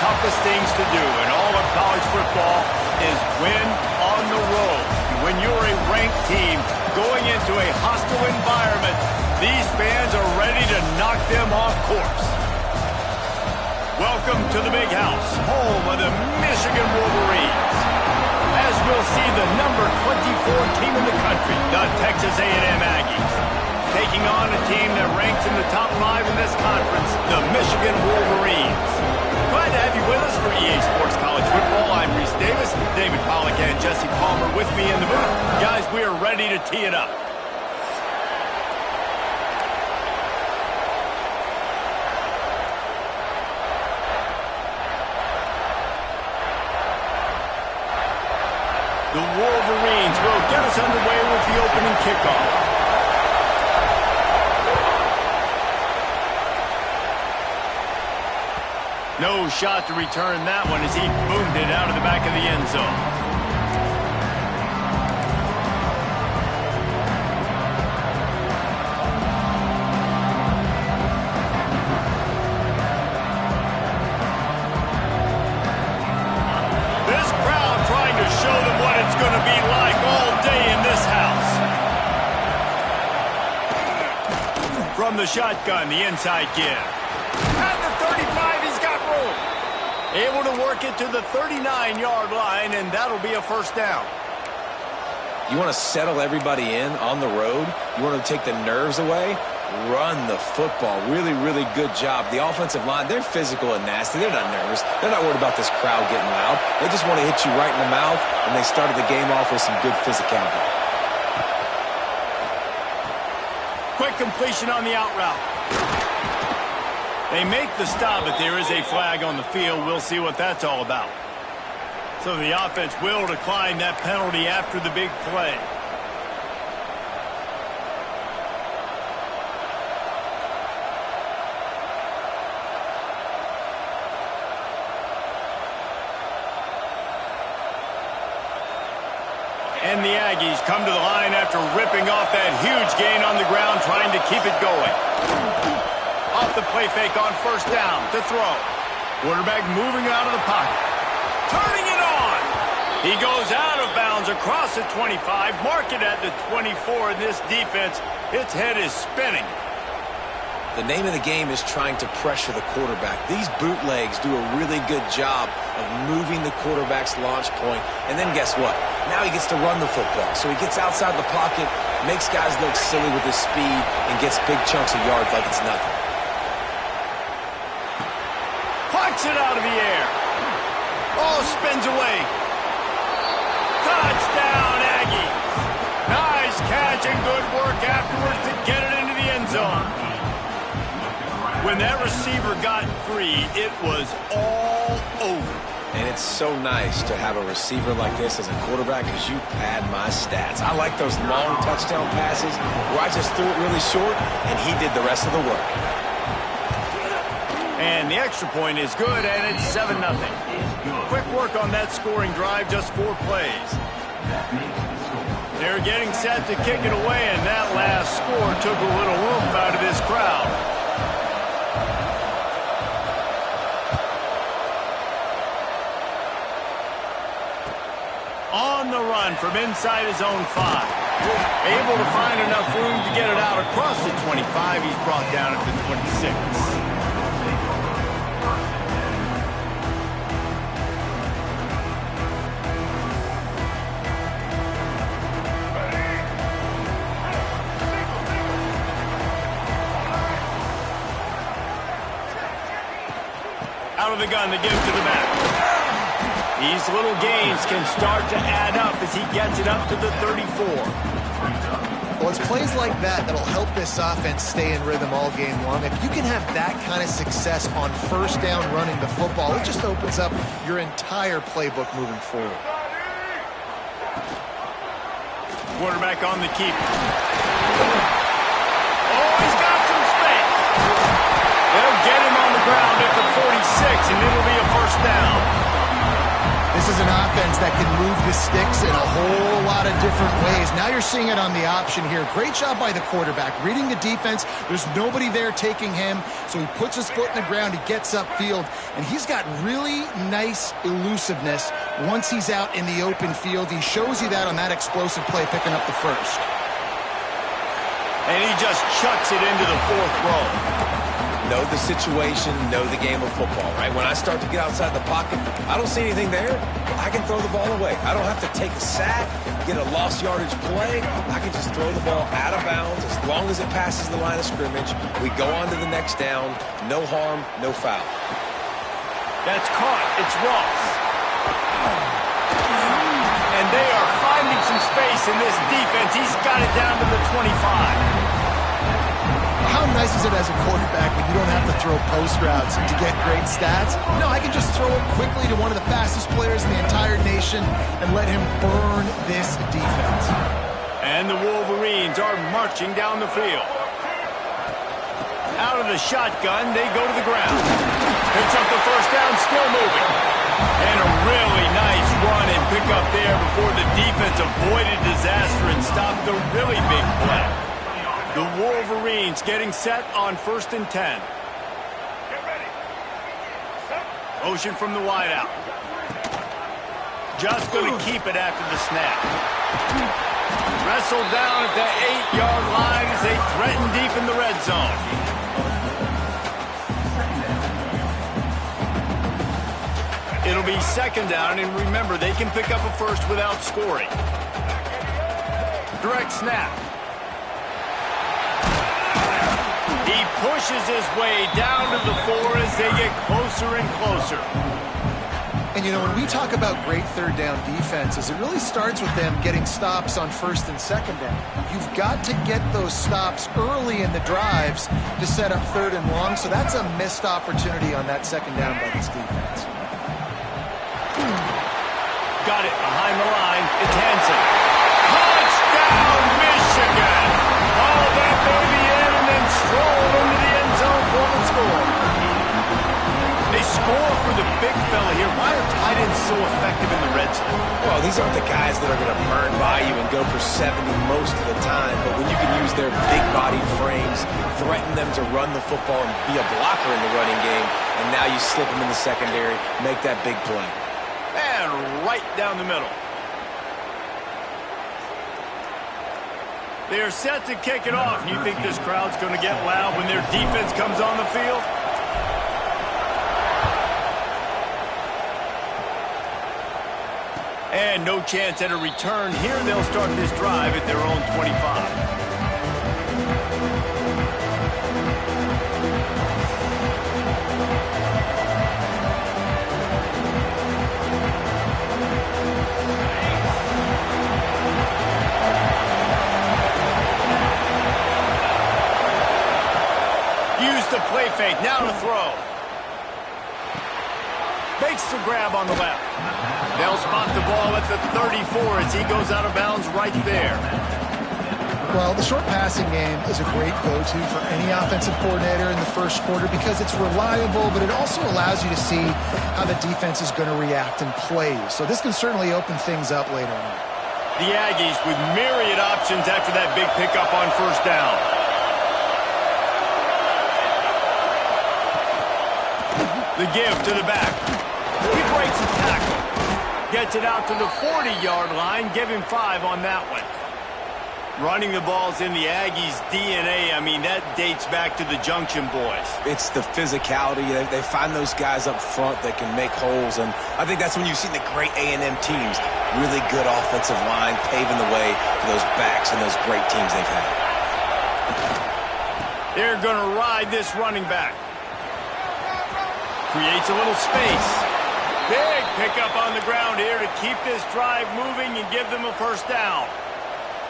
toughest things to do in all of college football is win on the road. When you're a ranked team going into a hostile environment, these fans are ready to knock them off course. Welcome to the Big House, home of the Michigan Wolverines. As we'll see the number 24 team in the country, the Texas A&M Aggies, taking on a team that ranks in the top 5 in this conference, the Michigan Wolverines. Glad to have you with us for EA Sports College Football. I'm Reese Davis, David Pollack and Jesse Palmer with me in the booth. Guys, we are ready to tee it up. The Wolverines will get us underway with the opening kickoff. No shot to return that one as he boomed it out of the back of the end zone. This crowd trying to show them what it's going to be like all day in this house. From the shotgun, the inside give. At the 35, he's got room. Able to work it to the 39-yard line, and that'll be a first down. You want to settle everybody in on the road? You want to take the nerves away? Run the football. Really, really good job. The offensive line, they're physical and nasty. They're not nervous. They're not worried about this crowd getting loud. They just want to hit you right in the mouth, and they started the game off with some good physicality. Quick completion on the out route. They make the stop, but there is a flag on the field. We'll see what that's all about. So the offense will decline that penalty after the big play. And the Aggies come to the line after ripping off that huge gain on the ground, trying to keep it going. Off the play fake on first down to throw. Quarterback moving out of the pocket. Turning it on. He goes out of bounds across the 25. Mark it at the 24 in this defense. Its head is spinning. The name of the game is trying to pressure the quarterback. These bootlegs do a really good job of moving the quarterback's launch point. And then guess what? Now he gets to run the football. So he gets outside the pocket, makes guys look silly with his speed, and gets big chunks of yards like it's nothing. Plucks it out of the air. Oh, spins away. Touchdown, Aggies. Nice catch and good work afterwards to get it into the end zone. When that receiver got free, it was all over. And it's so nice to have a receiver like this as a quarterback because you pad my stats. I like those long touchdown passes where I just threw it really short and he did the rest of the work. And the extra point is good, and it's 7-0. Quick work on that scoring drive, just 4 plays. They're getting set to kick it away, and that last score took a little oomph out of this crowd. On the run from inside his own 5. Able to find enough room to get it out across the 25. He's brought down at the 26. Out of the gun to give to the back. These little gains can start to add up as he gets it up to the 34. Well, it's plays like that that'll help this offense stay in rhythm all game long. If you can have that kind of success on first down running the football, it just opens up your entire playbook moving forward. Quarterback on the keep. Oh, he's got some space. They'll get him on the ground at the 46, and it'll be a first down. This is an offense ends that can move the sticks in a whole lot of different ways. Now you're seeing it on the option here. Great job by the quarterback. Reading the defense, there's nobody there taking him, so he puts his foot in the ground, he gets upfield, and he's got really nice elusiveness once he's out in the open field. He shows you that on that explosive play, picking up the first. And he just chucks it into the fourth row. Know the situation, know the game of football, right? When I start to get outside the pocket, I don't see anything there. I can throw the ball away. I don't have to take a sack, get a lost yardage play. I can just throw the ball out of bounds as long as it passes the line of scrimmage. We go on to the next down. No harm, no foul. That's caught. It's Ross. And they are finding some space in this defense. He's got it down to the 25. How nice is it as a quarterback when you don't have to throw post routes to get great stats? No, I can just throw it quickly to one of the fastest players in the entire nation and let him burn this defense. And the Wolverines are marching down the field. Out of the shotgun, they go to the ground. Picks up the first down, still moving. And a really nice run and pick up there before the defense avoided disaster and stopped the really big play. The Wolverines getting set on 1st and 10. Motion from the wideout. Just going to keep it after the snap. Wrestled down at the 8-yard line as they threaten deep in the red zone. It'll be 2nd down, and remember, they can pick up a first without scoring. Direct snap. He pushes his way down to the 4 as they get closer and closer. And, you know, when we talk about great third down defenses, it really starts with them getting stops on 1st and 2nd down. You've got to get those stops early in the drives to set up 3rd and long, so that's a missed opportunity on that 2nd down by this defense. Got it behind the line. It's Hansen. Touchdown, Michigan! All that baby in and then stroll into the end zone for the score. They score for the big fella here. Why are tight ends so effective in the red zone? Well, these aren't the guys that are going to burn by you and go for 70 most of the time, but when you can use their big-bodied frames, threaten them to run the football and be a blocker in the running game, and now you slip them in the secondary, make that big play. And right down the middle. They are set to kick it off. You think this crowd's going to get loud when their defense comes on the field? And no chance at a return here. They'll start this drive at their own 25. The play fake, now to throw. Makes the grab on the left. They'll spot the ball at the 34 as he goes out of bounds right there. Well, the short passing game is a great go-to for any offensive coordinator in the first quarter because it's reliable, but it also allows you to see how the defense is going to react and play. So this can certainly open things up later on. The Aggies with myriad options after that big pickup on 1st down. The give to the back. He breaks the tackle. Gets it out to the 40-yard line. Give him 5 on that one. Running the ball's in the Aggies' DNA. I mean, that dates back to the Junction boys. It's the physicality. They find those guys up front that can make holes, and I think that's when you've seen the great A&M teams. Really good offensive line, paving the way for those backs and those great teams they've had. They're going to ride this running back. Creates a little space. Big pickup on the ground here to keep this drive moving and give them a 1st down.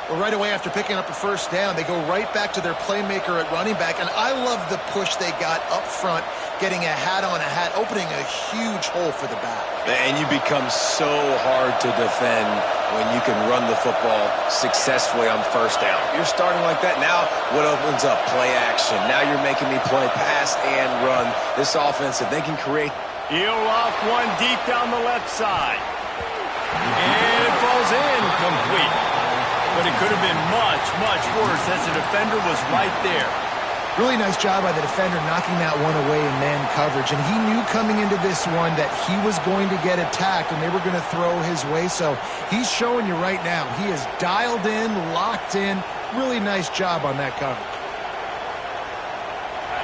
Well, right away after picking up a 1st down, they go right back to their playmaker at running back, and I love the push they got up front, getting a hat on a hat, opening a huge hole for the back. And you become so hard to defend when you can run the football successfully on 1st down. You're starting like that. Now what opens up? Play action. Now you're making me play pass and run. This offense, if they can create. He'll off one deep down the left side. And it falls in complete. But it could have been much, much worse as the defender was right there. Really nice job by the defender knocking that one away in man coverage. And he knew coming into this one that he was going to get attacked and they were going to throw his way. So he's showing you right now. He is dialed in, locked in. Really nice job on that coverage.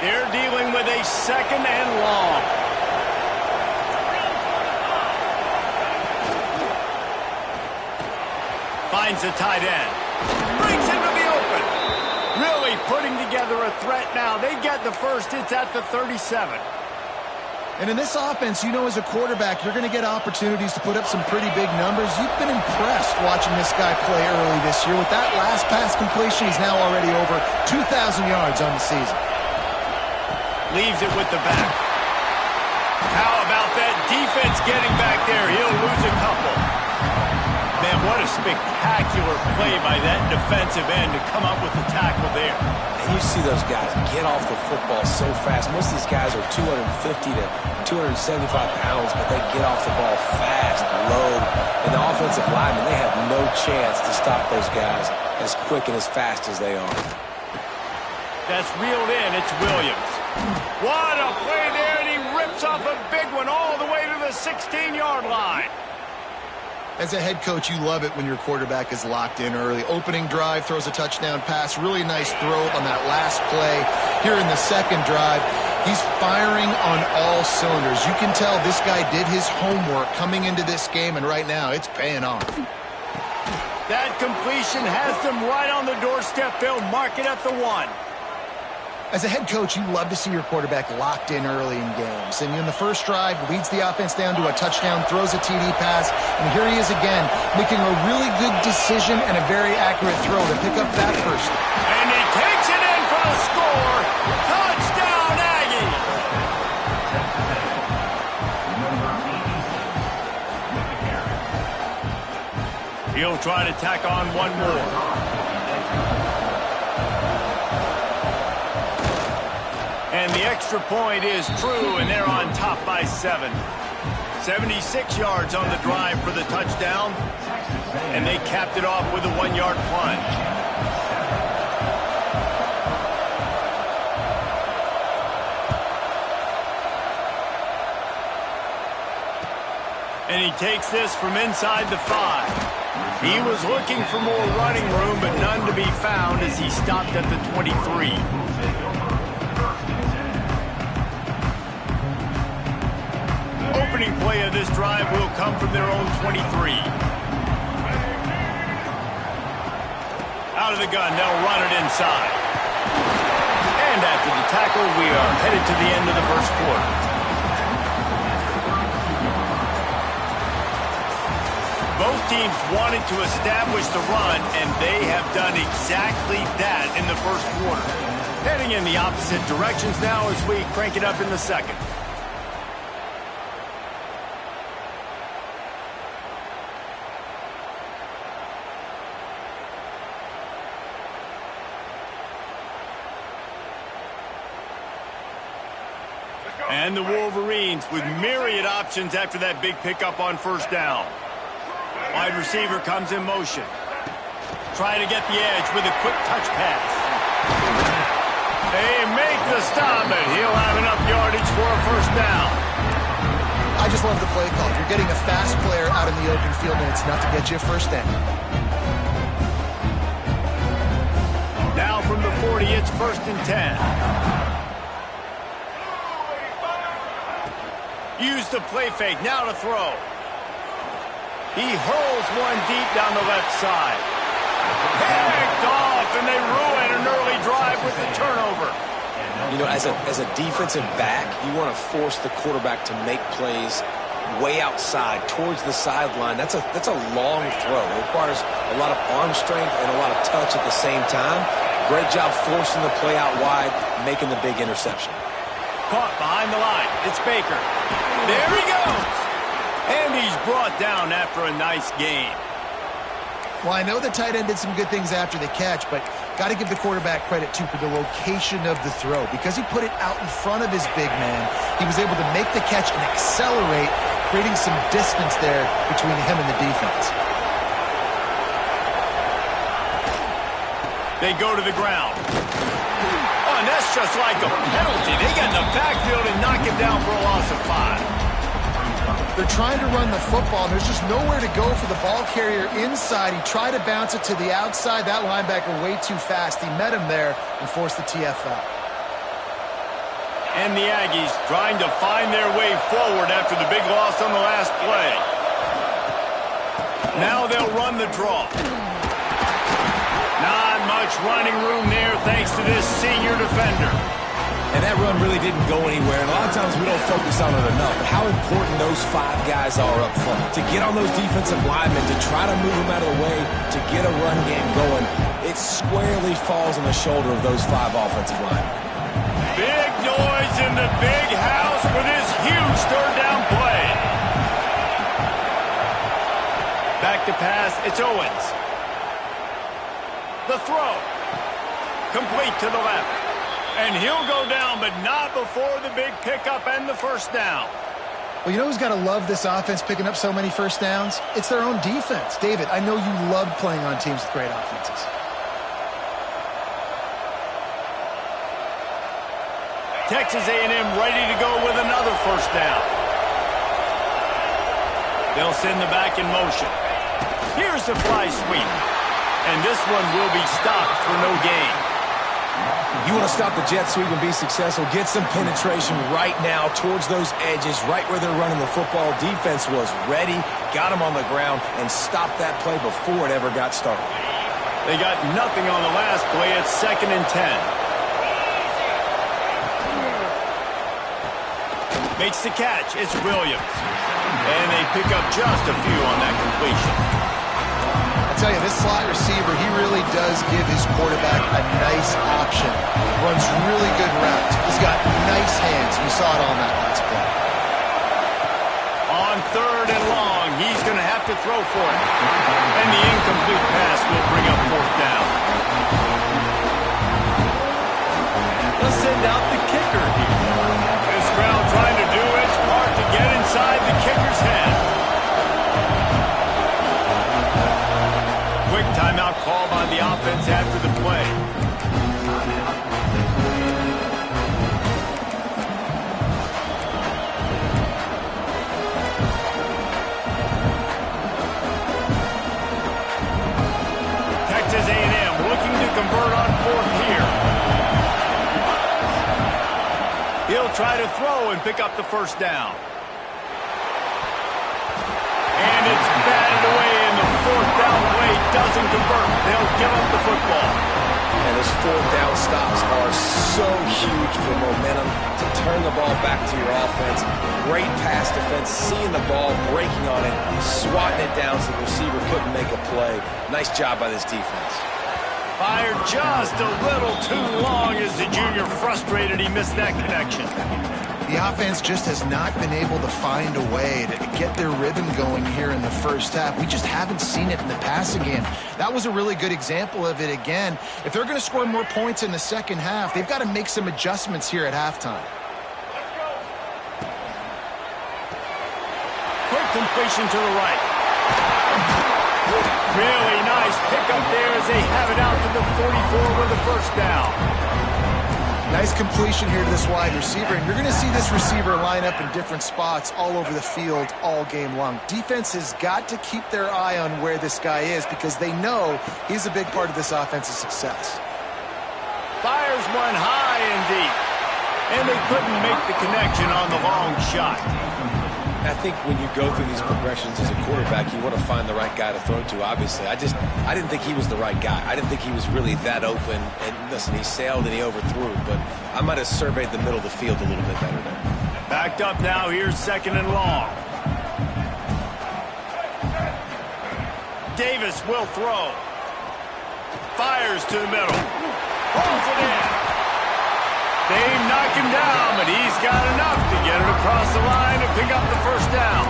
They're dealing with a 2nd and long. Finds the tight end. Brings him to the open. Really putting together a threat now. They get the first. It's at the 37. And in this offense, you know as a quarterback, you're going to get opportunities to put up some pretty big numbers. You've been impressed watching this guy play early this year. With that last pass completion, he's now already over 2,000 yards on the season. Leaves it with the back. How about that defense getting back there? He'll lose a couple. Man, what a spectacular play by that defensive end to come up with the tackle there. And you see those guys get off the football so fast. Most of these guys are 250 to 275 pounds, but they get off the ball fast, low. And the offensive linemen, they have no chance to stop those guys as quick and as fast as they are. That's reeled in. It's Williams. What a play there, and he rips off a big one all the way to the 16-yard line. As a head coach, you love it when your quarterback is locked in early. Opening drive, throws a touchdown pass. Really nice throw on that last play. Here in the second drive, he's firing on all cylinders. You can tell this guy did his homework coming into this game, and right now it's paying off. That completion has them right on the doorstep. They'll mark it at the 1. As a head coach, you love to see your quarterback locked in early in games. And in the first drive, leads the offense down to a touchdown, throws a TD pass, and here he is again, making a really good decision and a very accurate throw to pick up that first. And he takes it in for the score. Touchdown, Aggies. He'll try to tack on one more. And the extra point is true, and they're on top by 7. 76 yards on the drive for the touchdown, and they capped it off with a 1-yard plunge. And he takes this from inside the 5. He was looking for more running room, but none to be found as he stopped at the 23. Opening play of this drive will come from their own 23. Out of the gun, they'll run it inside. And after the tackle, we are headed to the end of the first quarter. Both teams wanted to establish the run, and they have done exactly that in the first quarter. Heading in the opposite directions now as we crank it up in the second. And the Wolverines with myriad options after that big pickup on first down. Wide receiver comes in motion. Trying to get the edge with a quick touch pass. They make the stop, and he'll have enough yardage for a first down. I just love the play call. You're getting a fast player out in the open field, and it's enough to get you a first down. Now from the 40, it's 1st and 10. Use the play fake, now to throw. He hurls one deep down the left side. Picked off, and they ruin an early drive with the turnover. You know, as a defensive back, you want to force the quarterback to make plays way outside, towards the sideline. That's a long throw. It requires a lot of arm strength and a lot of touch at the same time. Great job forcing the play out wide, making the big interception. Caught behind the line. It's Baker. There he goes. And he's brought down after a nice gain. Well, I know the tight end did some good things after the catch, but got to give the quarterback credit, too, for the location of the throw. Because he put it out in front of his big man, he was able to make the catch and accelerate creating some distance there between him and the defense. They go to the ground. Oh, and that's just like a penalty. They get in the backfield and knock him down for a loss of 5. They're trying to run the football, and there's just nowhere to go for the ball carrier inside. He tried to bounce it to the outside. That linebacker way too fast. He met him there and forced the TFL. And the Aggies trying to find their way forward after the big loss on the last play. Now they'll run the draw. Not much running room there thanks to this senior defender. And that run really didn't go anywhere. And a lot of times we don't focus on it enough. But how important those 5 guys are up front. To get on those defensive linemen, to try to move them out of the way, to get a run game going, it squarely falls on the shoulder of those 5 offensive linemen. Big noise in the big house for this huge third down play. Back to pass, it's Owens. The throw. Complete to the left. And he'll go down, but not before the big pickup and the first down. Well, you know who's got to love this offense picking up so many first downs? It's their own defense. David, I know you love playing on teams with great offenses. Texas A&M ready to go with another first down. They'll send the back in motion. Here's the fly sweep. And this one will be stopped for no gain. You want to stop the jet sweep and be successful, get some penetration right now towards those edges, right where they're running the football. Defense was ready, got them on the ground, and stopped that play before it ever got started. They got nothing on the last play. It's 2nd and 10. Makes the catch. It's Williams. And they pick up just a few on that completion. I tell you, this slot receiver, he really does give his quarterback a nice option. Runs really good routes. He's got nice hands. You saw it on that last play. On 3rd and long, he's going to have to throw for it. And the incomplete pass will bring up 4th down. Let's send out the kicker here. This crowd trying to do its part to get inside the kicker's head. Quick timeout call by the offense after the play. Texas A&M looking to convert on 4th here. He'll try to throw and pick up the first down. And it's batted away, and the 4th down play doesn't convert. They'll give up the football. And those 4th down stops are so huge for momentum to turn the ball back to your offense. Great pass defense, seeing the ball, breaking on it, swatting it down so the receiver couldn't make a play. Nice job by this defense. Fired just a little too long as the junior frustrated he missed that connection. The offense just has not been able to find a way to get their rhythm going here in the first half. We just haven't seen it in the passing game. That was a really good example of it again. If they're going to score more points in the second half, they've got to make some adjustments here at halftime. Quick completion to the right. Really nice pickup there as they have it out to the 44 with the first down. Nice completion here to this wide receiver, and you're going to see this receiver line up in different spots all over the field all game long. Defense has got to keep their eye on where this guy is because they know he's a big part of this offense's success. Fires one high and deep, and they couldn't make the connection on the long shot. I think when you go through these progressions as a quarterback, you want to find the right guy to throw to, obviously. I didn't think he was the right guy. I didn't think he was really that open. And listen, he sailed and he overthrew, but I might have surveyed the middle of the field a little bit better there. Backed up now, here's 2nd and long. Davis will throw. Fires to the middle. Holds it in. They knock him down, but he's got enough to get it across the line and pick up the first down.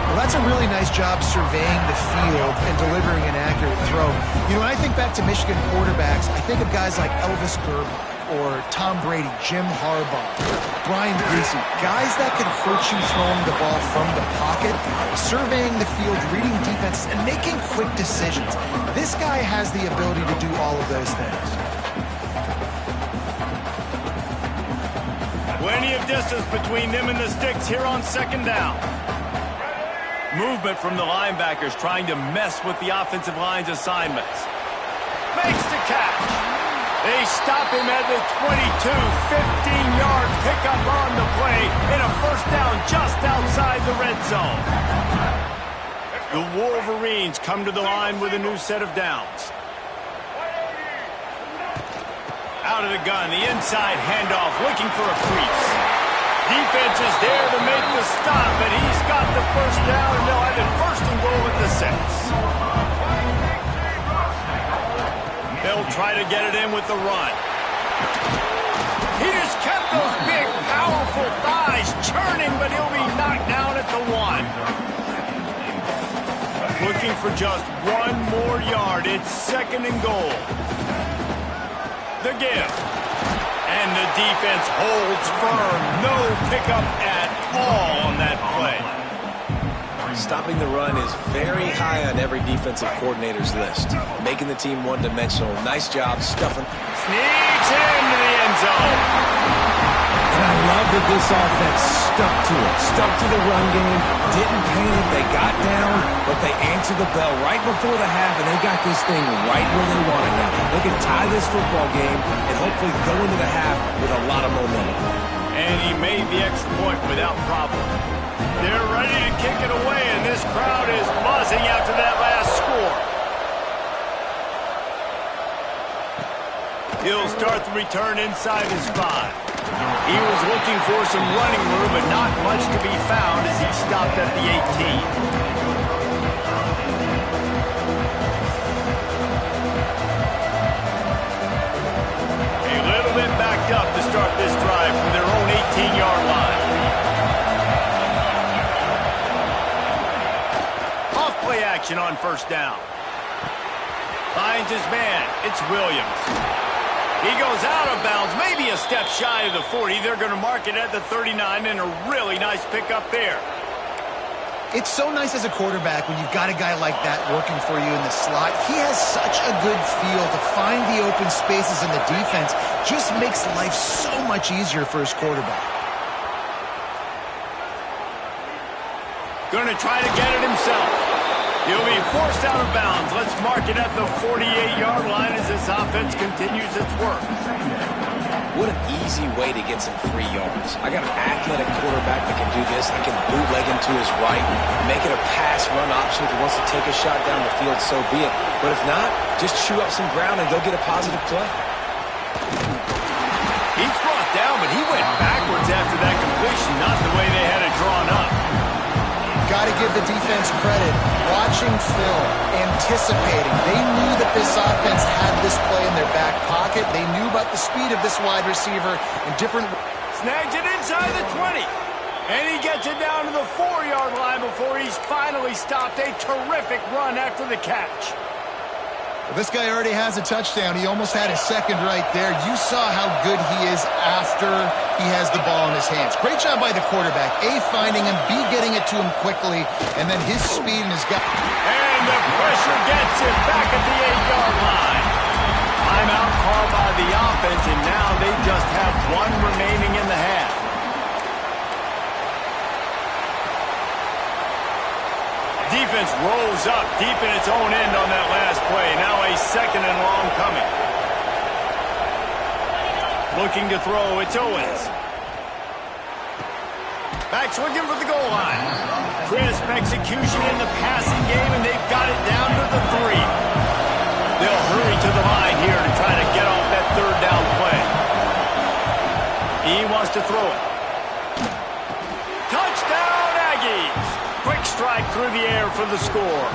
Well, that's a really nice job surveying the field and delivering an accurate throw. You know, when I think back to Michigan quarterbacks, I think of guys like Elvis Grbac or Tom Brady, Jim Harbaugh, Brian Greasy, guys that can hurt you throwing the ball from the pocket, surveying the field, reading defenses, and making quick decisions. This guy has the ability to do all of those things. Plenty of distance between them and the sticks here on second down. Movement from the linebackers trying to mess with the offensive line's assignments. Makes the catch. They stop him at the 22, 15-yard pickup on the play and a first down just outside the red zone. The Wolverines come to the line with a new set of downs. Out of the gun, the inside handoff, looking for a crease. Defense is there to make the stop, and he's got the first down, and they'll have it first and goal at the 6. They'll try to get it in with the run. He just kept those big, powerful thighs churning, but he'll be knocked down at the 1. Looking for just one more yard. It's second and goal. The give. And the defense holds firm. No pickup at all on that play. Stopping the run is very high on every defensive coordinator's list. Making the team one-dimensional. Nice job stuffing. Sneaks into the end zone. And I love that this offense stuck to it. Stuck to the run game. Didn't panic. They got down, but they answered the bell right before the half, and they got this thing right where they want it now. They can tie this football game and hopefully go into the half with a lot of momentum. And he made the extra point without problem. They're ready to kick it away, and this crowd is buzzing after that last score. He'll start the return inside his 5. He was looking for some running room, but not much to be found as he stopped at the 18. A little bit backed up to start this drive from their own 18-yard line. Off-play action on first down. Finds his man. It's Williams. He goes out of bounds, maybe a step shy of the 40. They're going to mark it at the 39, and a really nice pickup there. It's so nice as a quarterback when you've got a guy like that working for you in the slot. He has such a good feel to find the open spaces in the defense. Just makes life so much easier for his quarterback. Going to try to get it himself. He'll be forced out of bounds. Let's mark it at the 48-yard line as this offense continues its work. What an easy way to get some free yards. I got an athletic quarterback that can do this. I can bootleg him to his right, make it a pass-run option. If he wants to take a shot down the field, so be it. But if not, just chew up some ground and go get a positive play. He's brought down, but he went backwards after that completion, not the way they had it drawn up. Got to give the defense credit. Watching film, anticipating. They knew that this offense had this play in their back pocket. They knew about the speed of this wide receiver and different... Snags it inside the 20. And he gets it down to the 4-yard line before he's finally stopped. A terrific run after the catch. Well, this guy already has a touchdown. He almost had a second right there. You saw how good he is after he has the ball in his hands. Great job by the quarterback. A, finding him, B, getting it to him quickly, and then his speed and his gut. And the pressure gets him back at the 8-yard line. Timeout called by the offense, and now they just have one remaining in the half. Defense rolls up deep in its own end on that last play. Now a second and long coming. Looking to throw, it's Owens. Back swinging for the goal line. Crisp execution in the passing game, and they've got it down to the 3. They'll hurry to the line here to try to get off that third down play. He wants to throw it. Touchdown, Aggies! Quick strike through the air for the score.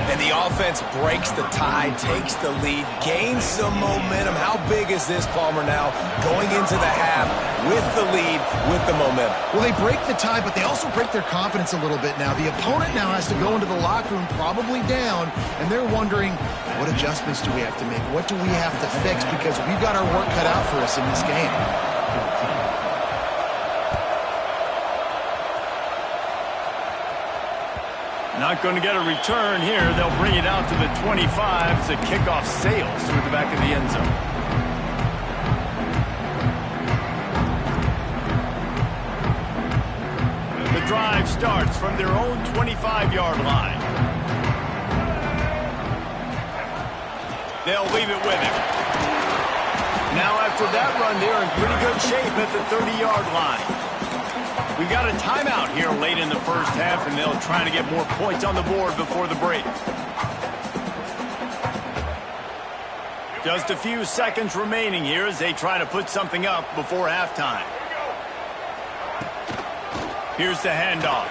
And the offense breaks the tie, takes the lead, gains some momentum. How big is this, Palmer, now? Going into the half with the lead, with the momentum. Well, they break the tie, but they also break their confidence a little bit now. The opponent now has to go into the locker room probably down, and they're wondering, what adjustments do we have to make? What do we have to fix? Because we've got our work cut out for us in this game. Not going to get a return here. They'll bring it out to the 25 as the kickoff sails through the back of the end zone. The drive starts from their own 25-yard line. They'll leave it with him. Now after that run, they're in pretty good shape at the 30-yard line. We got a timeout here late in the first half, and they'll try to get more points on the board before the break. Just a few seconds remaining here as they try to put something up before halftime. Here's the handoff.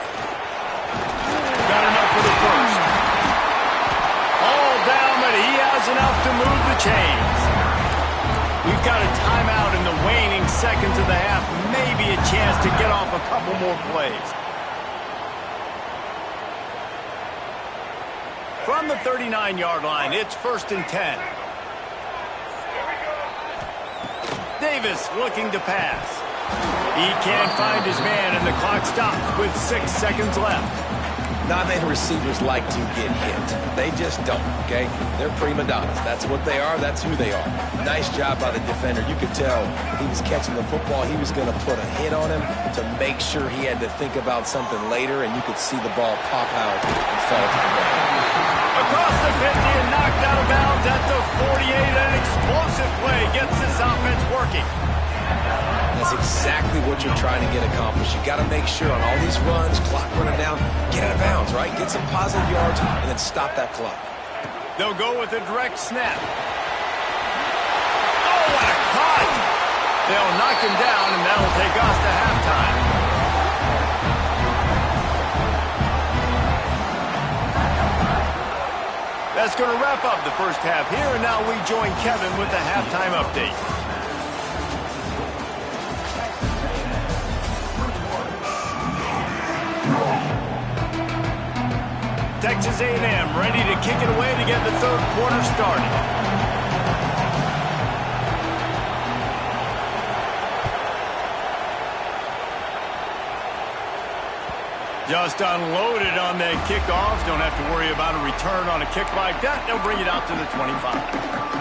Got enough for the first. All down, but he has enough to move the chains. We've got a timeout in the waning seconds of the half. Maybe a chance to get off a couple more plays. From the 39-yard line, it's 1st and 10. Davis looking to pass. He can't find his man, and the clock stops with 6 seconds left. Non-man receivers like to get hit. They just don't, okay? They're prima donnas. That's what they are. That's who they are. Nice job by the defender. You could tell he was catching the football. He was going to put a hit on him to make sure he had to think about something later, and you could see the ball pop out and fall to the ground. Across the 50 and knocked out of bounds at the 48. An explosive play gets this offense working. That's exactly what you're trying to get accomplished. You got to make sure on all these runs, clock running down, get out of bounds, right? Get some positive yards and then stop that clock. They'll go with a direct snap. Oh, what a cut! They'll knock him down, and that'll take us to halftime. That's going to wrap up the first half here, and now we join Kevin with the halftime update. Texas A&M ready to kick it away to get the third quarter started. Just unloaded on that kickoff. Don't have to worry about a return on a kick like that. They'll bring it out to the 25.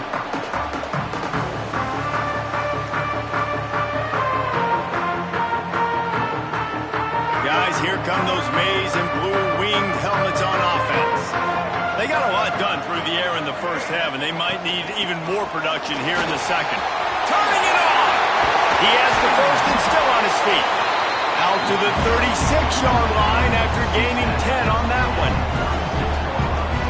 Here come those maize and blue winged helmets on offense. They got a lot done through the air in the first half, and they might need even more production here in the second. Turning it on! He has the first and still on his feet. Out to the 36-yard line after gaining 10 on that one.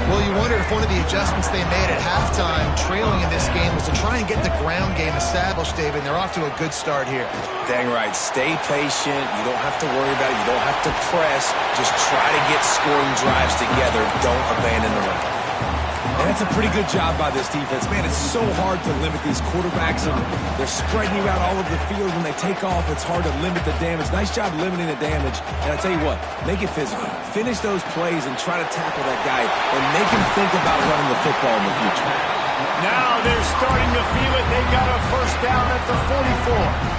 Well, you wonder if one of the adjustments they made at halftime, trailing in this game, was to try and get the ground game established, David. They're off to a good start here. Dang right. Stay patient. You don't have to worry about it. You don't have to press. Just try to get scoring drives together. Don't abandon the run. And that's a pretty good job by this defense. Man, it's so hard to limit these quarterbacks, and they're spreading you out all over the field. When they take off, it's hard to limit the damage. Nice job limiting the damage. And I tell you what, make it physical. Finish those plays and try to tackle that guy and make him think about running the football in the future. Now they're starting to feel it. They got a first down at the 44.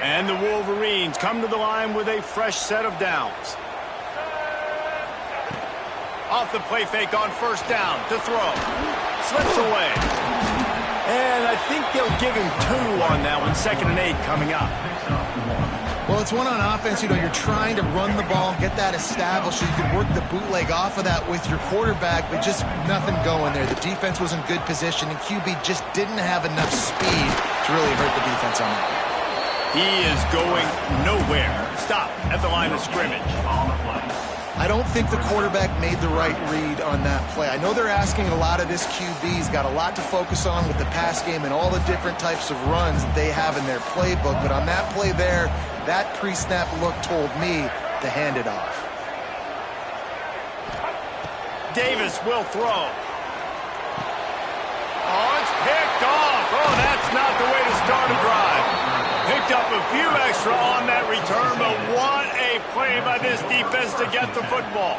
And the Wolverines come to the line with a fresh set of downs. Off the play fake on first down to throw. Slips away. And I think they'll give him 2 on that one. 2nd and 8 coming up. Well, it's one on offense. You know, you're trying to run the ball, get that established so you can work the bootleg off of that with your quarterback, but just nothing going there. The defense was in good position, and QB just didn't have enough speed to really hurt the defense on that. He is going nowhere. Stop at the line of scrimmage. I don't think the quarterback made the right read on that play. I know they're asking a lot of this QB. He's got a lot to focus on with the pass game and all the different types of runs that they have in their playbook. But on that play there, That pre-snap look told me to hand it off. Davis will throw. Oh, it's picked off. Oh, that's not the way to start a drive. Picked up a few extra on that return, but what a play by this defense to get the football.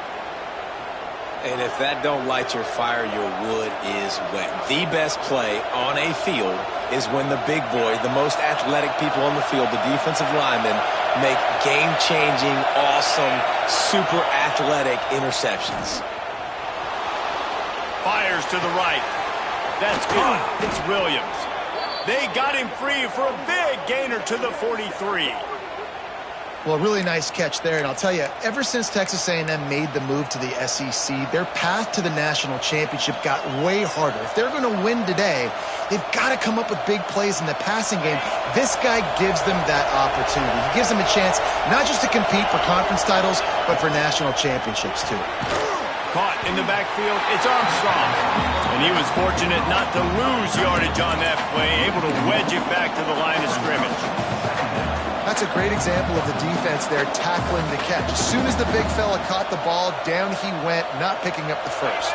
And if that don't light your fire, your wood is wet. The best play on a field is when the big boy, the most athletic people on the field, the defensive linemen, make game-changing, awesome, super athletic interceptions. Fires to the right. That's good. It's Williams. They got him free for a big gainer to the 43. Well, really nice catch there, and I'll tell you, ever since Texas A&M made the move to the SEC, their path to the national championship got way harder. If they're going to win today, they've got to come up with big plays in the passing game. This guy gives them that opportunity. He gives them a chance not just to compete for conference titles, but for national championships, too. Caught in the backfield, it's Armstrong. And he was fortunate not to lose yardage on that play, able to wedge it back to the line of scrimmage. That's a great example of the defense there tackling the catch. As soon as the big fella caught the ball, down he went, not picking up the first.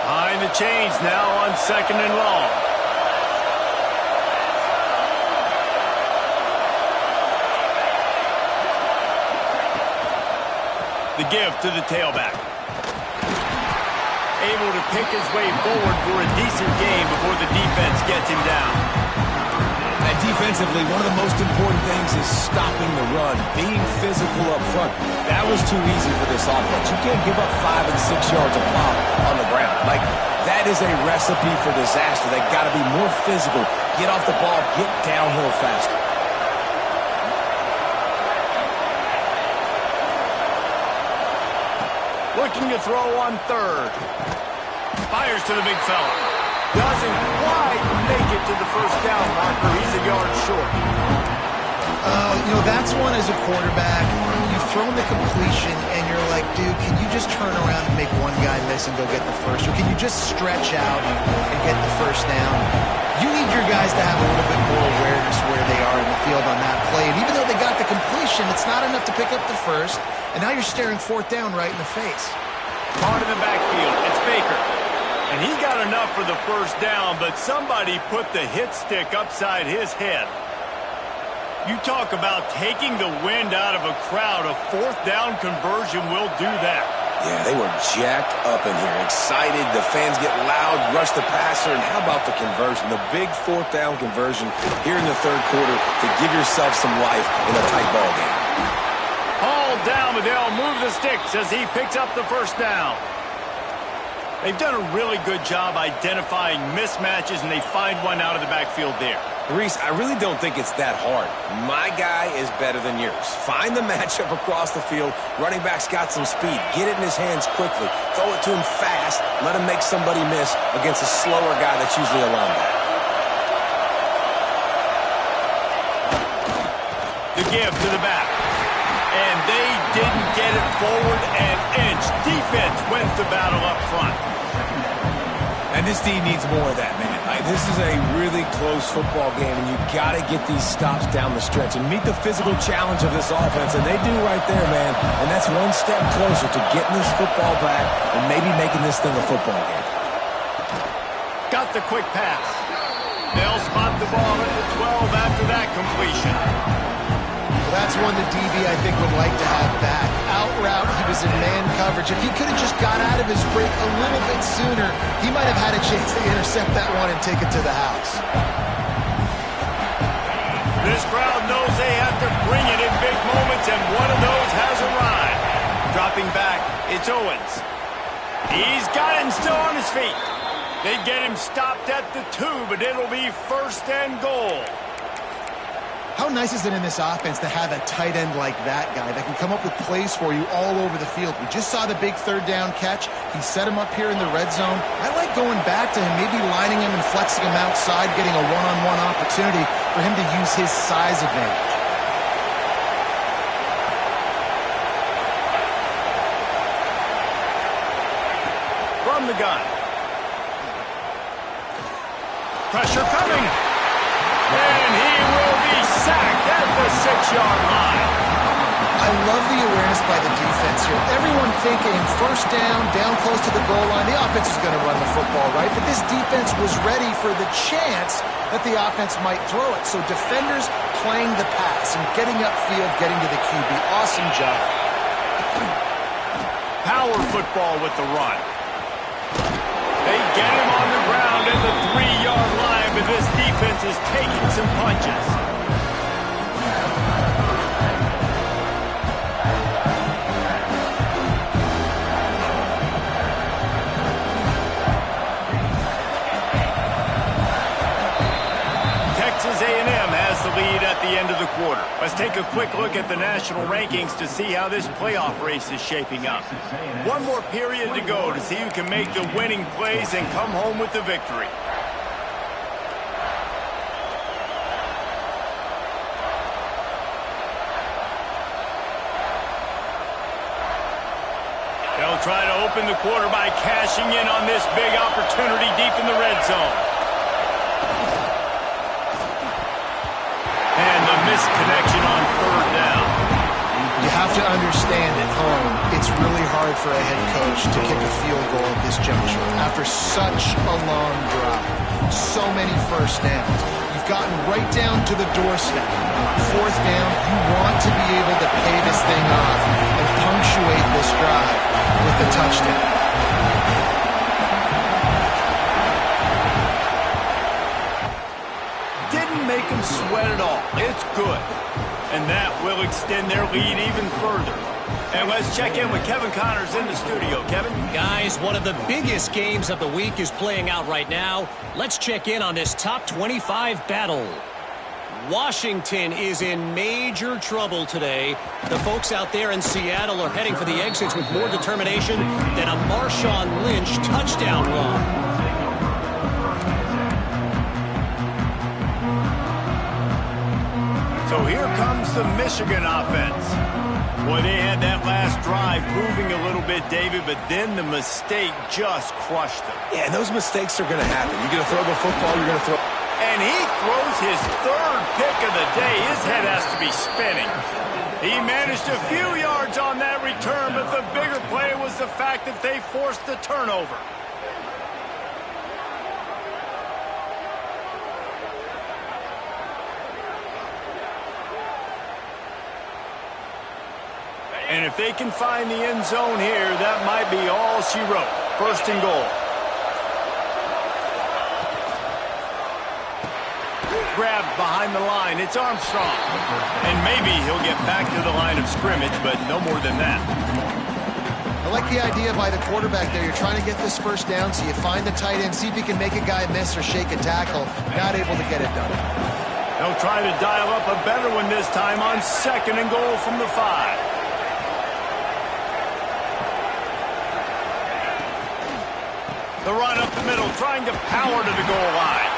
Behind the chains now on 2nd and long. The give to the tailback. Able to pick his way forward for a decent game before the defense gets him down. And defensively, one of the most important things is stopping the run, being physical up front. That was too easy for this offense. You can't give up 5 and 6 yards of pop on the ground. Like, that is a recipe for disaster. They got to be more physical, get off the ball, get downhill faster. Looking to throw on 3rd. Fires to the big fella. Doesn't quite make it to the first down marker. He's a yard short. You know, that's one as a quarterback. You've thrown the completion, and you're like, dude, can you just turn around and make one guy miss and go get the first? Or can you just stretch out and get the first down? You need your guys to have a little bit more awareness where they are in the field on that play. And even though they got the completion, it's not enough to pick up the first. And now you're staring 4th down right in the face. Caught in the backfield. It's Baker. And he got enough for the first down, but somebody put the hit stick upside his head. You talk about taking the wind out of a crowd. A 4th down conversion will do that. Yeah, they were jacked up in here, excited. The fans get loud, rush the passer, and how about the conversion? The big 4th down conversion here in the 3rd quarter to give yourself some life in a tight ball game. Hauled down, but they'll move the sticks as he picks up the first down. They've done a really good job identifying mismatches, and they find one out of the backfield there. Reese, I really don't think it's that hard. My guy is better than yours. Find the matchup across the field. Running back's got some speed. Get it in his hands quickly. Throw it to him fast. Let him make somebody miss against a slower guy that's usually a linebacker. The give to the back. And they didn't get it forward an inch. Defense wins the battle up front. And this team needs more of that, man. This is a really close football game, and you got to get these stops down the stretch and meet the physical challenge of this offense, and they do right there, man. And that's one step closer to getting this football back and maybe making this thing a football game. Got the quick pass. They'll spot the ball at the 12 after that completion. That's one the DB, I think, would like to have back. Out route, he was in man coverage. If he could have just got out of his break a little bit sooner, he might have had a chance to intercept that one and take it to the house. This crowd knows they have to bring it in big moments, and one of those has arrived. Dropping back, it's Owens. He's got him still on his feet. They get him stopped at the 2, but it'll be 1st and goal. How nice is it in this offense to have a tight end like that guy that can come up with plays for you all over the field? We just saw the big 3rd down catch. He set him up here in the red zone. I like going back to him, maybe lining him and flexing him outside, getting a one-on-one opportunity for him to use his size advantage. From the gun. Pressure coming. And he will be sacked at the 6-yard line. I love the awareness by the defense here. Everyone thinking first down close to the goal line. The offense is going to run the football, right? But this defense was ready for the chance that the offense might throw it. So defenders playing the pass and getting upfield, getting to the QB. Awesome job. Power football with the run. They get him on the ground at the 3-yard line, but this defense is taking some punches. Texas A&M has the lead at the end of the quarter. Let's take a quick look at the national rankings to see how this playoff race is shaping up. One more period to go to see who can make the winning plays and come home with the victory. They'll try to open the quarter by cashing in on this big opportunity deep in the red zone. And the missed connection on 3rd down. You have to understand at home, it's really hard for a head coach to kick a field goal at this juncture after such a long drive. So many first downs. You've gotten right down to the doorstep. 4th down, you want to be able to pay this thing off and punctuate this drive with a touchdown. Didn't make them sweat at all. It's good. And that will extend their lead even further. And let's check in with Kevin Connors in the studio. Kevin? Guys, one of the biggest games of the week is playing out right now. Let's check in on this top 25 battle. Washington is in major trouble today. The folks out there in Seattle are heading for the exits with more determination than a Marshawn Lynch touchdown run. So here comes the Michigan offense. Boy, they had that last drive moving a little bit, David, but then the mistake just crushed them. Yeah, and those mistakes are going to happen. You're going to throw the football, you're going to throw... And he throws his 3rd pick of the day. His head has to be spinning. He managed a few yards on that return, but the bigger play was the fact that they forced the turnover. And if they can find the end zone here, that might be all she wrote. 1st and goal. Grabbed behind the line. It's Armstrong. And maybe he'll get back to the line of scrimmage, but no more than that. I like the idea by the quarterback there. You're trying to get this 1st down, so you find the tight end, see if he can make a guy miss or shake a tackle. Not able to get it done. They'll try to dial up a better one this time on 2nd and goal from the 5. The run up the middle, trying to power to the goal line.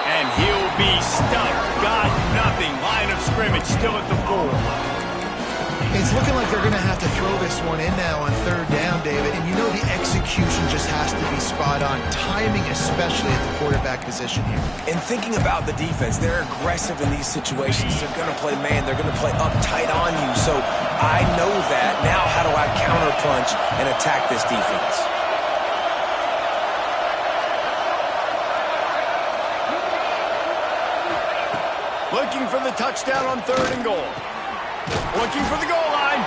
And he'll be stuffed. Got nothing. Line of scrimmage still at the 4. It's looking like they're going to have to throw this one in now on 3rd down, David. And you know the execution just has to be spot on. Timing especially at the quarterback position here. And thinking about the defense, they're aggressive in these situations. They're going to play man. They're going to play uptight on you. So I know that. Now how do I counterpunch and attack this defense? Looking for the touchdown on 3rd and goal. Looking for the goal line.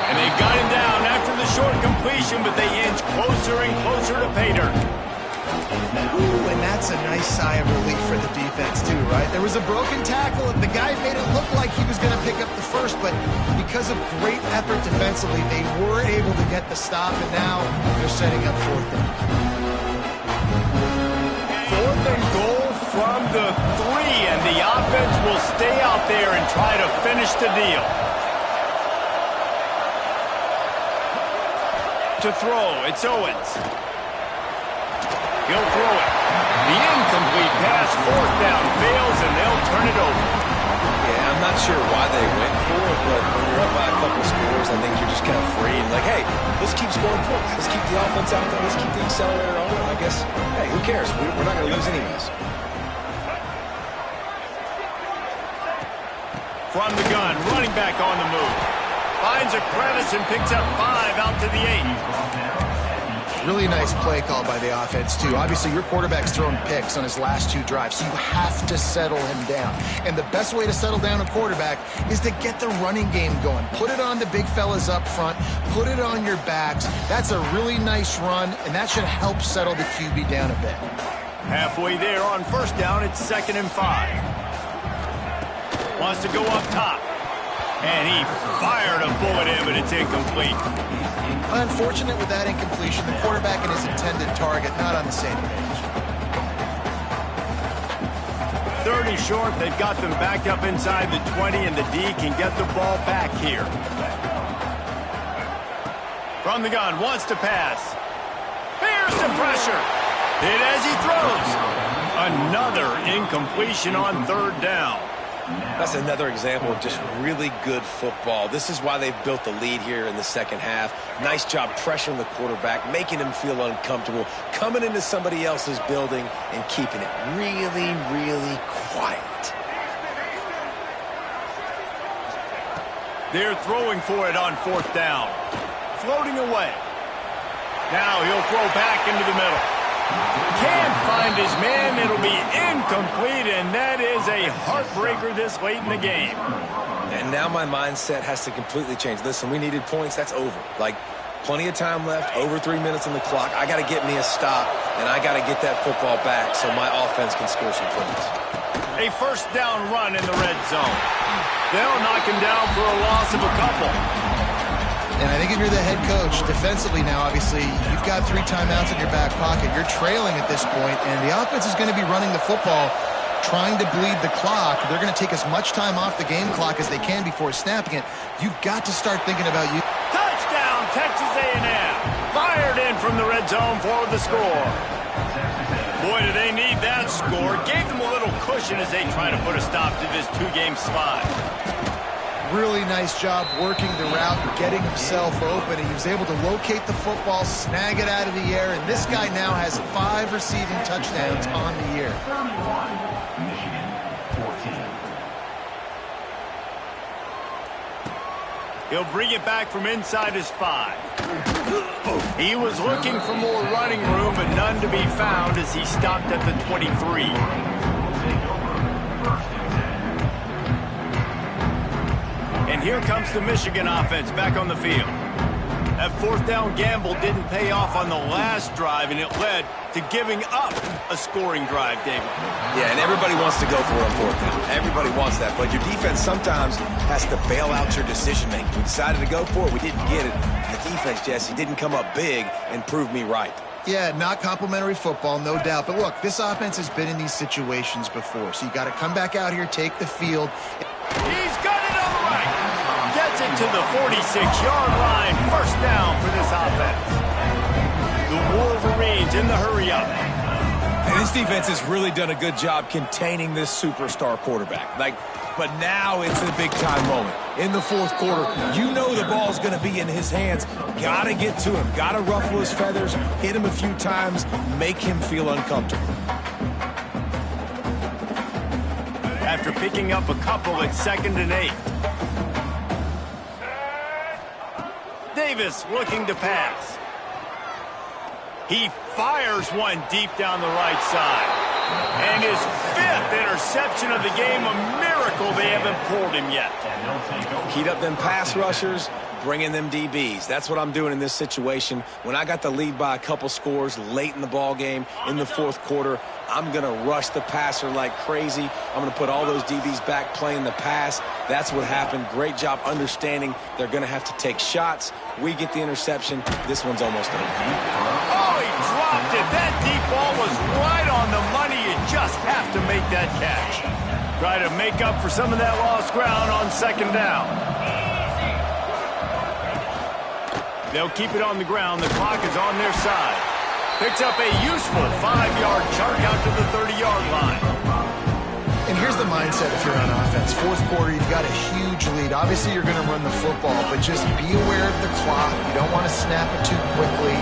And they've got him down after the short completion, but they inch closer and closer to pay dirt. Ooh, and that's a nice sigh of relief for the defense, too, right? There was a broken tackle, and the guy made it look like he was going to pick up the 1st, but because of great effort defensively, they were able to get the stop, and now they're setting up 4th down. 4th and goal from the 3, and the offense will stay out there and try to finish the deal. To throw, it's Owens. He'll throw it. The incomplete pass, 4th down, fails, and they'll turn it over. Yeah, I'm not sure why they went for it, but when you're up by a couple scores, I think you're just kind of free. Like, hey, let's keep scoring points. Let's keep the offense out there. Let's keep the accelerator on. I guess, hey, who cares? We're not going to lose anyways. From the gun, running back on the move. Finds a crevice and picks up 5 out to the 8. Really nice play call by the offense, too. Obviously, your quarterback's thrown picks on his last 2 drives, so you have to settle him down. And the best way to settle down a quarterback is to get the running game going. Put it on the big fellas up front. Put it on your backs. That's a really nice run, and that should help settle the QB down a bit. Halfway there on first down, it's 2nd and 5. Wants to go up top. And he fired a bullet in, but it's incomplete. Unfortunate with that incompletion. The quarterback and his intended target not on the same page. 3rd and short. They've got them backed up inside the 20, and the D can get the ball back here. From the gun, wants to pass. Here's some pressure. Hit as he throws. Another incompletion on 3rd down. That's another example of just really good football. This is why they've built the lead here in the second half. Nice job pressuring the quarterback, making him feel uncomfortable, coming into somebody else's building and keeping it really, really quiet. They're throwing for it on 4th down. Floating away. Now he'll throw back into the middle. Can't find his man. It'll be incomplete, and that is a heartbreaker this late in the game. And now my mindset has to completely change. Listen, we needed points. That's over. Like, plenty of time left, over 3 minutes on the clock. I got to get me a stop, and I got to get that football back so my offense can score some points. A 1st down run in the red zone. They'll knock him down for a loss of a couple. And I think if you're the head coach, defensively now, obviously, you've got 3 timeouts in your back pocket. You're trailing at this point, and the offense is going to be running the football, trying to bleed the clock. They're going to take as much time off the game clock as they can before snapping it. You've got to start thinking about you. Touchdown, Texas A&M. Fired in from the red zone for the score. Boy, do they need that score. Gave them a little cushion as they try to put a stop to this 2-game slide. Really nice job working the route and getting himself open. He was able to locate the football, snag it out of the air, and this guy now has 5 receiving touchdowns on the year. 31, Michigan, 14. He'll bring it back from inside his 5. He was looking for more running room, but none to be found as he stopped at the 23. And here comes the Michigan offense back on the field. That 4th down gamble didn't pay off on the last drive, and it led to giving up a scoring drive, David. Yeah, and everybody wants to go for it on 4th down. Everybody wants that, but your defense sometimes has to bail out your decision-making. We decided to go for it. We didn't get it. The defense, Jesse, didn't come up big and prove me right. Yeah, not complimentary football, no doubt. But look, this offense has been in these situations before, so you got to come back out here, take the field. He's got it on the right. Gets it to the 46-yard line. 1st down for this offense. The Wolverines in the hurry-up. And this defense has really done a good job containing this superstar quarterback. But now it's a big-time moment. In the 4th quarter, you know the ball's going to be in his hands. Got to get to him. Got to ruffle his feathers, hit him a few times, make him feel uncomfortable. After picking up a couple at 2nd and 8. Davis looking to pass. He fires one deep down the right side. And his 5th interception of the game, a miracle they haven't pulled him yet. Heat up them pass rushers, bring in them DBs. That's what I'm doing in this situation. When I got the lead by a couple scores late in the ball game in the 4th quarter, I'm going to rush the passer like crazy. I'm going to put all those DBs back playing the pass. That's what happened. Great job understanding they're going to have to take shots. We get the interception. This one's almost over. Oh, he dropped it. That deep ball was right on the money. You just have to make that catch. Try to make up for some of that lost ground on 2nd down. They'll keep it on the ground. The clock is on their side. Picks up a useful 5-yard chunk out to the 30-yard line. And here's the mindset if you're on offense. 4th quarter, you've got a huge lead. Obviously, you're going to run the football, but just be aware of the clock. You don't want to snap it too quickly.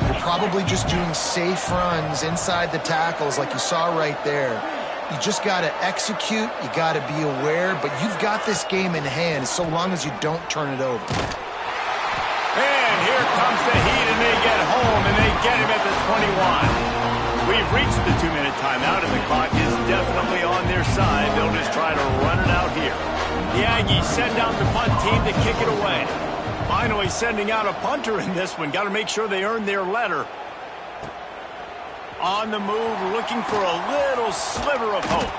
You're probably just doing safe runs inside the tackles like you saw right there. You just got to execute. You got to be aware. But you've got this game in hand so long as you don't turn it over. And here comes the heat, and they get home, and they get him at the 21. We've reached the 2-minute timeout, and the clock is definitely on their side. They'll just try to run it out here. The Aggies send out the punt team to kick it away. Finally sending out a punter in this one. Got to make sure they earn their letter. On the move, looking for a little sliver of hope.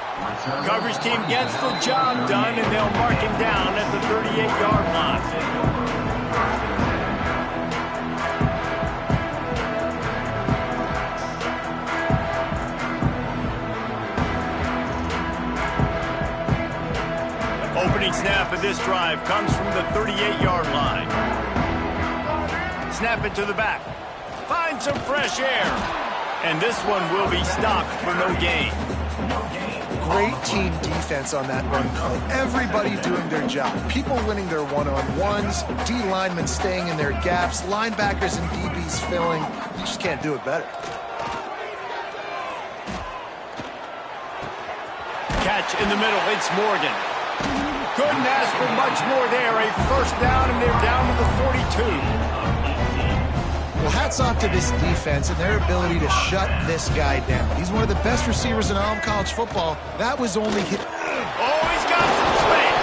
Coverage team gets the job done, and they'll mark him down at the 38-yard line. Opening snap of this drive comes from the 38-yard line. Snap it to the back. Find some fresh air. And this one will be stopped for no gain. Great team defense on that run play. Everybody doing their job. People winning their one-on-ones, D linemen staying in their gaps, linebackers and DBs filling. You just can't do it better. Catch in the middle. It's Morgan. Couldn't ask for much more there. A first down, and they're down to the 42. Well, hats off to this defense and their ability to shut this guy down. He's one of the best receivers in all of college football. That was only hit. Oh, he's got some space.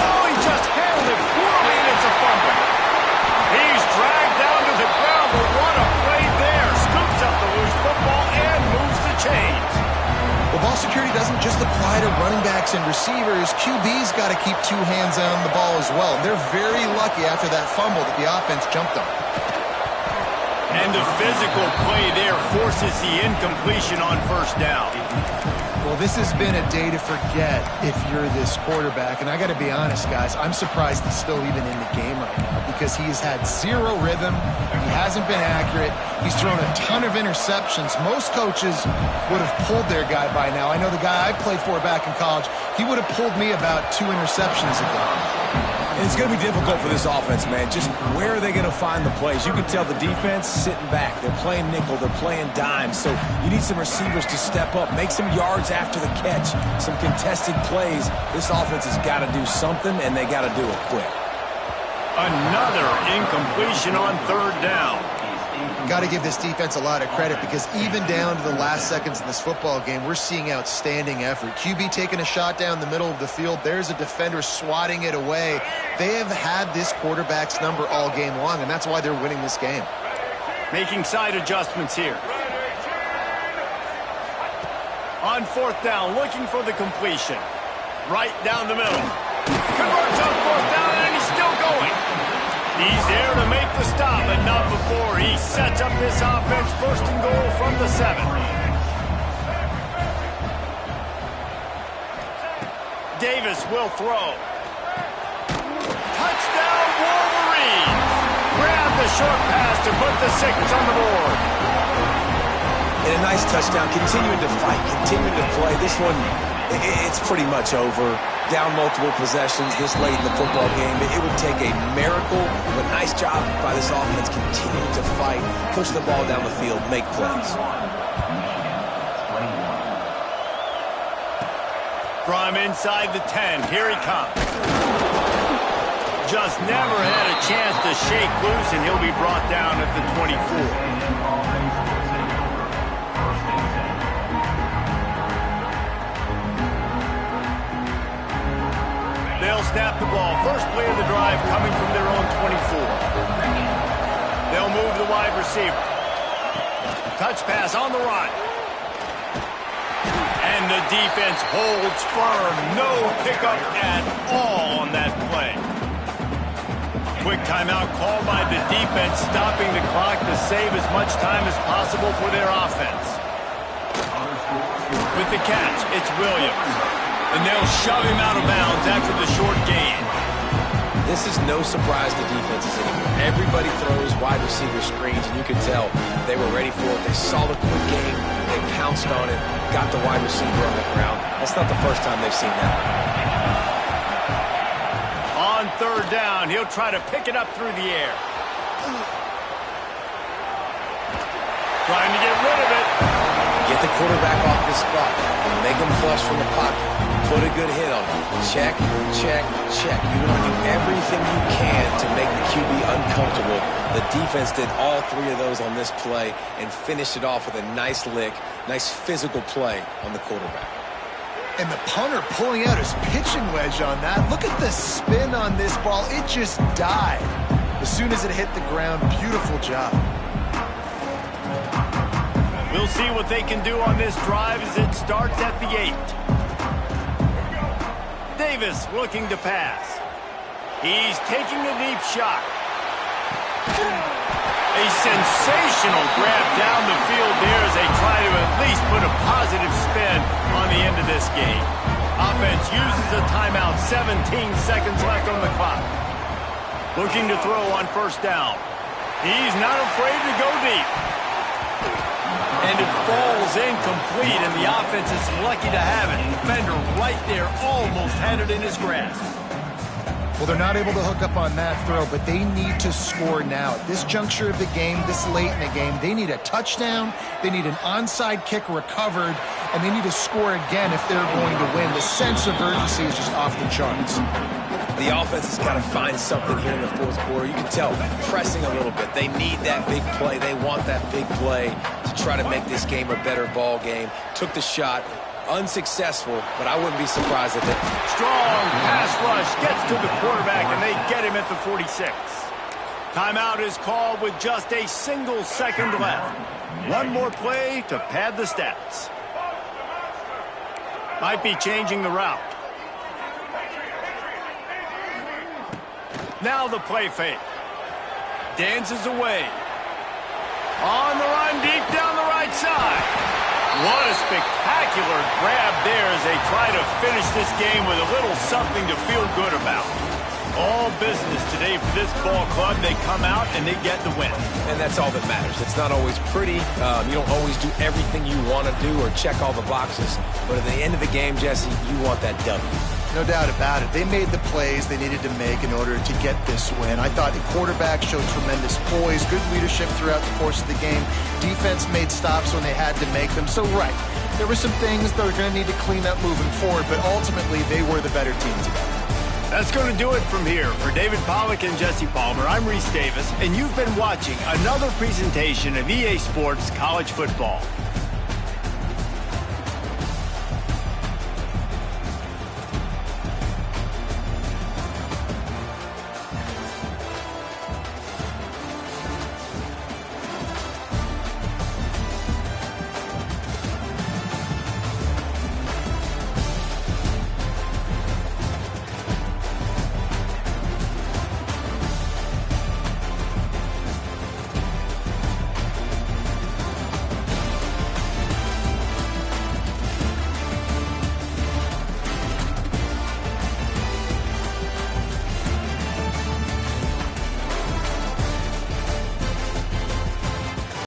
Oh, he just handled it poorly, and it's a fumble. He's dragged down to the ground, but what a play there. Scoops up the loose football and moves the chains. Well, ball security doesn't just apply to running backs and receivers. QB's got to keep two hands on the ball as well. They're very lucky after that fumble that the offense jumped on. And the physical play there forces the incompletion on first down. Well, this has been a day to forget if you're this quarterback. And I got to be honest, guys, I'm surprised he's still even in the game right now because he has had zero rhythm. He hasn't been accurate. He's thrown a ton of interceptions. Most coaches would have pulled their guy by now. I know the guy I played for back in college, he would have pulled me about 2 interceptions ago. And it's going to be difficult for this offense, man. Just where are they going to find the plays? You can tell the defense sitting back. They're playing nickel. They're playing dime. So you need some receivers to step up, make some yards after the catch, some contested plays. This offense has got to do something, and they got to do it quick. Another incompletion on third down. Got to give this defense a lot of credit because even down to the last seconds in this football game, we're seeing outstanding effort. QB taking a shot down the middle of the field. There's a defender swatting it away. They have had this quarterback's number all game long, and that's why they're winning this game. Making side adjustments here. On fourth down, looking for the completion. Right down the middle. Converts on fourth down, and he's still going. He's there to make the stop, but not before he sets up this offense. First and goal from the 7. Davis will throw. Touchdown, Wolverines! Grab the short pass to put the 6 on the board. And a nice touchdown, continuing to fight, continuing to play. This one, it's pretty much over. Down multiple possessions this late in the football game. It would take a miracle, but nice job by this offense continuing to fight, push the ball down the field, make plays. From inside the 10, here he comes. Just never had a chance to shake loose, and he'll be brought down at the 24. They'll snap the ball. First play of the drive coming from their own 24. They'll move the wide receiver. Touch pass on the run. And the defense holds firm. No pickup at all on that play. Quick timeout called by the defense, stopping the clock to save as much time as possible for their offense. With the catch, it's Williams. And they'll shove him out of bounds after the short gain. This is no surprise to defenses anymore. Everybody throws wide receiver screens, and you can tell they were ready for it. They saw the quick game. They pounced on it, got the wide receiver on the ground. That's not the first time they've seen that. On third down, he'll try to pick it up through the air. Trying to get rid of it. Get the quarterback off his spot and make them flush from the pocket. Put a good hit on them. Check, check, check. You want to do everything you can to make the QB uncomfortable. The defense did all three of those on this play and finished it off with a nice lick, nice physical play on the quarterback. And the punter pulling out his pitching wedge on that. Look at the spin on this ball. It just died as soon as it hit the ground. Beautiful job. We'll see what they can do on this drive as it starts at the 8. Davis looking to pass. He's taking a deep shot. A sensational grab down the field there as they try to at least put a positive spin on the end of this game. Offense uses a timeout, 17 seconds left on the clock. Looking to throw on first down. He's not afraid to go deep. And it falls incomplete, and the offense is lucky to have it. Defender right there almost had it in his grasp. Well, they're not able to hook up on that throw, but they need to score now. At this juncture of the game, this late in the game, they need a touchdown, they need an onside kick recovered, and they need to score again if they're going to win. The sense of urgency is just off the charts. The offense has got to find something here in the fourth quarter. You can tell, pressing a little bit. They need that big play. They want that big play to try to make this game a better ball game. Took the shot. Unsuccessful, but I wouldn't be surprised if it... Strong pass rush gets to the quarterback, and they get him at the 46. Timeout is called with just a single second left. One more play to pad the stats. Might be changing the route. Now the play fake. Dances away. On the run, deep down the right side. What a spectacular grab there as they try to finish this game with a little something to feel good about. All business today for this ball club. They come out and they get the win. And that's all that matters. It's not always pretty. You don't always do everything you want to do or check all the boxes. But at the end of the game, Jesse, you want that W. No doubt about it. They made the plays they needed to make in order to get this win. I thought the quarterback showed tremendous poise, good leadership throughout the course of the game. Defense made stops when they had to make them. So, right, there were some things that were going to need to clean up moving forward, but ultimately they were the better team today. That's going to do it from here. For David Pollack and Jesse Palmer, I'm Reese Davis, and you've been watching another presentation of EA Sports College Football.